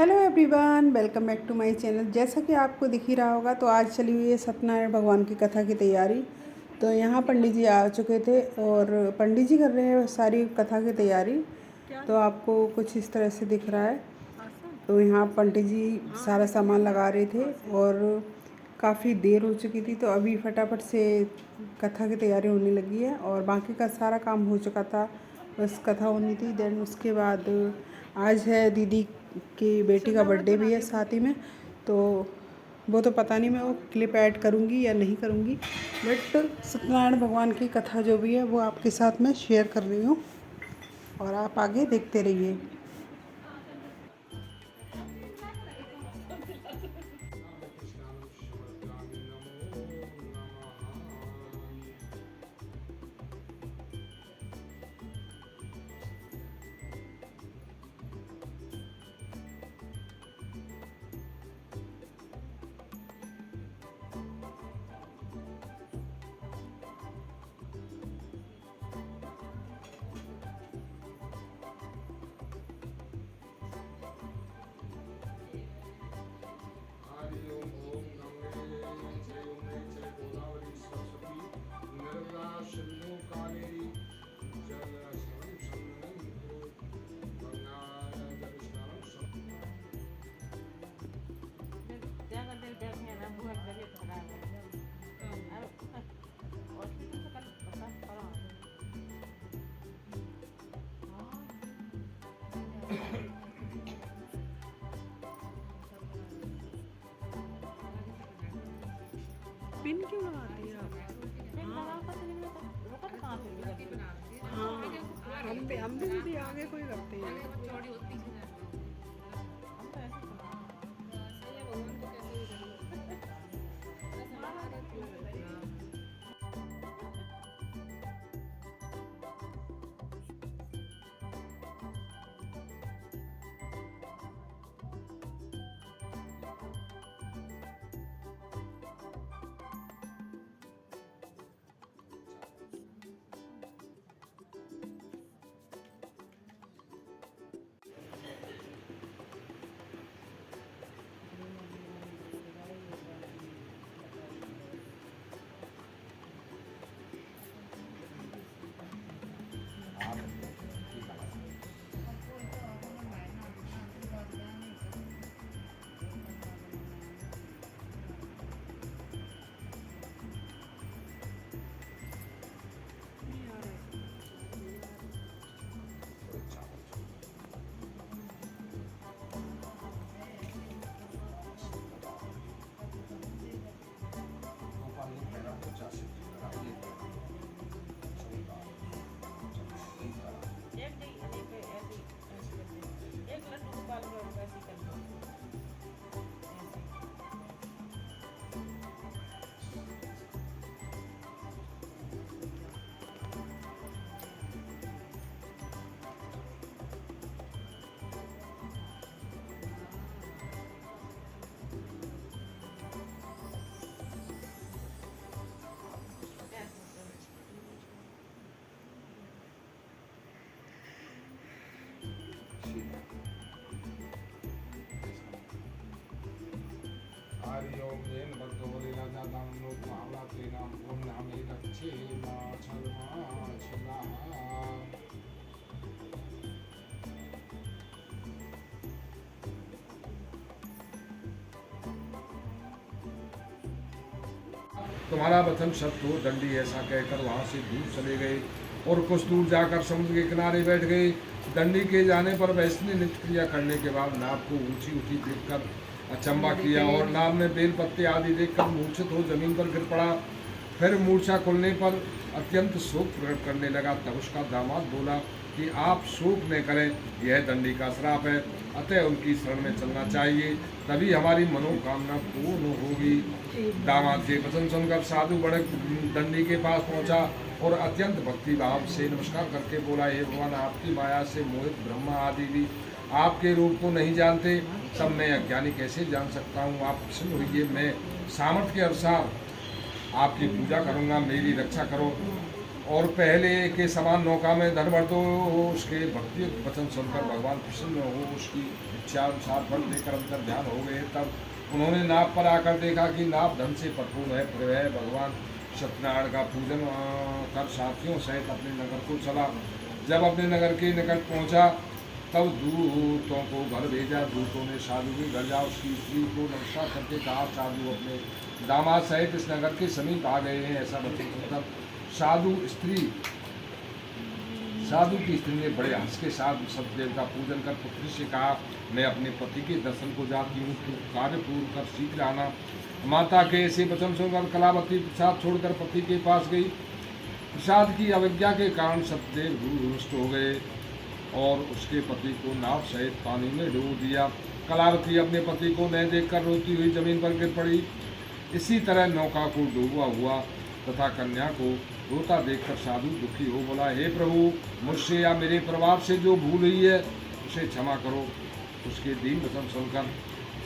Hello everyone, welcome back to my channel. जैसा कि आपको दिख ही रहा होगा तो आज चली हुई है सत्यनारायण भगवान की कथा की तैयारी। तो यहाँ पंडित जी आ चुके थे और पंडित जी कर रहे हैं सारी कथा की तैयारी। तो आपको कुछ इस तरह से दिख रहा है। तो यहाँ पंडित जी सारा सामान लगा रहे थे और काफ़ी देर हो चुकी थी, तो अभी फटाफट से कथा की तैयारी होने लगी है और बाकी का सारा काम हो चुका था, बस कथा होनी थी। देन उसके बाद आज है दीदी की बेटी का बर्थडे भी है साथ ही में, तो वो तो पता नहीं मैं वो क्लिप ऐड करूँगी या नहीं करूँगी, बट सत्यनारायण भगवान की कथा जो भी है वो आपके साथ में शेयर कर रही हूँ और आप आगे देखते रहिए। पिन क्यों लगाती है आप? हाँ, हम भी दीदी आगे कोई करते हैं। हरि ओम येन भक्तो बलिना जातां नो मामला तेनां ओम नामे दक्षे मा छलमा छला। तुम्हारा वचन सत्य हो। दंडी ऐसा कहकर वहां से दूर चले गए और कुछ दूर जाकर समुद्र के किनारे बैठ गए। दंडी के जाने पर वैष्णव नित्य क्रिया करने के बाद नाव को ऊंची उठी देखकर अचंबा किया और नाव में बेल पत्ते आदि देखकर मूर्छित हो जमीन पर गिर पड़ा। फिर मूर्छा खुलने पर अत्यंत शोक प्रकट करने लगा। तब उसका दामाद बोला कि आप शोक न करें, यह दंडी का श्राप है, अतः उनकी शरण में चलना चाहिए, तभी हमारी मनोकामना पूर्ण होगी। दामाद के वचन सुनकर साधु बड़े दंडी के पास पहुंचा और अत्यंत भक्ति भाव से नमस्कार करके बोला, हे भगवान, आपकी माया से मोहित ब्रह्मा आदि भी आपके रूप को नहीं जानते, तब मैं अज्ञानी कैसे जान सकता हूँ। आप प्रसन्न होइए, मैं सामर्थ्य के अनुसार आपकी पूजा करूँगा, मेरी रक्षा करो और पहले के समान नौका में धन भर दो। उसके भक्ति वचन सुनकर भगवान प्रसन्न हो, उसकी इच्छा अनुसार फल देकर अंतर ध्यान हो गए। तब उन्होंने नाव पर आकर देखा कि नाव धन से भरपूर है। फिर वह भगवान सत्यनारायण का पूजन कर साथियों सहित अपने नगर को चला। जब अपने नगर के निकट पहुंचा तब दूतों को घर भेजा। दूतों ने साधु के घर जा उसकी स्त्री को नमस्कार करके कहा, साधु अपने दामाद सहित इस नगर के समीप आ गए हैं। ऐसा वचन सुनकर साधु की स्त्री ने बड़े हंस के साथ सतदेव का पूजन कर पुत्री से कहा, मैं अपने पति के दर्शन को जाती हूँ, तू कार्य पूर्ण कर शीघ्र आना। माता के ऐसे वचन सुनकर कलावती प्रसाद छोड़कर पति के पास गई। प्रसाद की अवज्ञा के कारण सतदेव रुष्ट हो गए और उसके पति को नाव सहित पानी में डूब दिया। कलावती अपने पति को न देखकर रोती हुई जमीन पर गिर पड़ी। इसी तरह नौका को डूबा हुआ तथा कन्या को रोता देखकर साधु दुखी हो बोला, हे प्रभु, मुझसे या मेरे परिवार से जो भूल हुई है उसे क्षमा करो। उसके दीन वचन सुनकर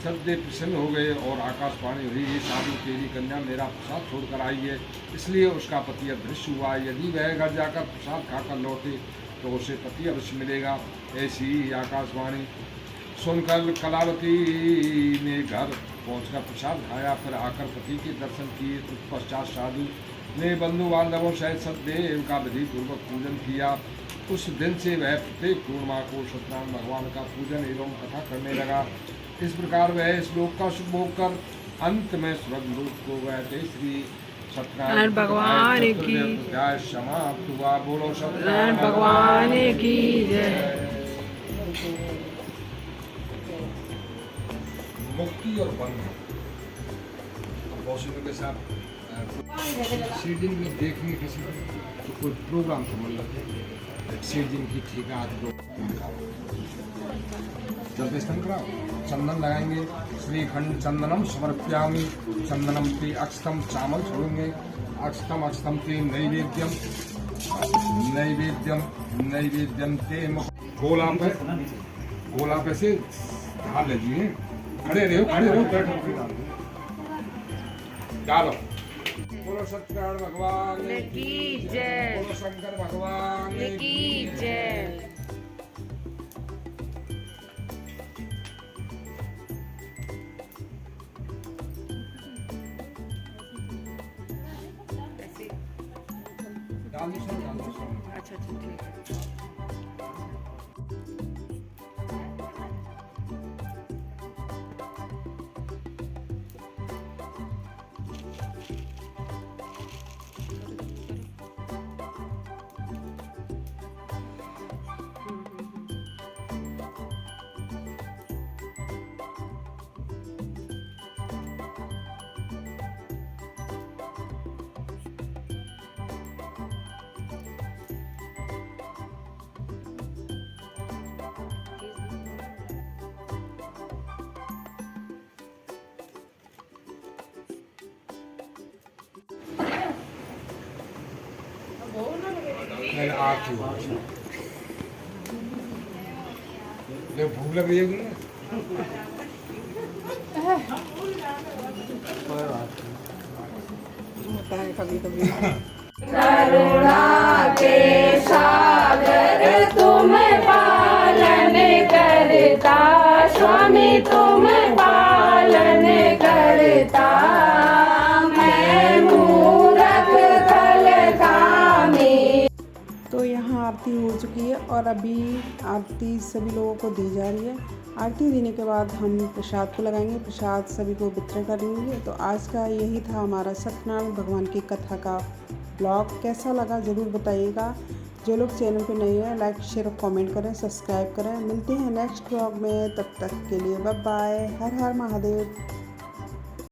सतदेव प्रसन्न हो गए और आकाशवाणी हुई, ये साधु तेरी कन्या मेरा प्रसाद छोड़कर आई है, इसलिए उसका पति अदृश्य हुआ। यदि वह घर जाकर प्रसाद खाकर लौटे तो उसे पति अवश्य मिलेगा। ऐसी ही आकाशवाणी सुनकर कलावती ने घर पहुंचकर प्रसाद खाया। फिर आकर पति के दर्शन किए। तत्पश्चात साधु ने बंधु बांधवों सहित सतदेव का विधि पूर्वक पूजन किया। उस दिन से वह प्रत्येक पूर्णिमा को सत्यनारायण भगवान का पूजन एवं कथा करने लगा। इस प्रकार वह श्लोक का सुख भोग कर अंत में स्वर्ग लोक को गए। श्री सत्यनारायण भगवान की जय। समाप्त हुआ। बोलो सत्यनारायण भगवान की जय। मुक्ति और बंधन के साथ सीडिंग में देखने किसी तो कोई प्रोग्राम समझ लेते सीडिंग की ठेका जब स्नान कराओ चंदन लगाएंगे। श्रीखंड चंदनम समर्प्यामि। चंदनम ते अक्षतम चावल छोड़ेंगे। अक्षतम ते नैवेद्यम नैवेद्यम ते गोला पे से ढाल लीजिए। खड़े रहो डालो। बोलो सत्यनारायण भगवान की जय। बोलो शंकर भगवान की जय। अच्छा ठीक है। भूख लग रही है होता है कभी कभी। करुणा के सागर तुम पालन करता, स्वामी तुम पालन करता। मैं मूरख कल कामी। तो यहाँ आरती हो चुकी है और अभी आरती सभी लोगों को दी जा रही है। आरती देने के बाद हम प्रसाद को लगाएंगे, प्रसाद सभी को वितरण करेंगे। तो आज का यही था हमारा सत्यनारायण भगवान की कथा का ब्लॉग। कैसा लगा ज़रूर बताइएगा। जो लोग चैनल पे नए हैं लाइक शेयर और कमेंट करें, सब्सक्राइब करें। मिलते हैं नेक्स्ट ब्लॉग में, तब तक के लिए बाय बाय। हर हर महादेव।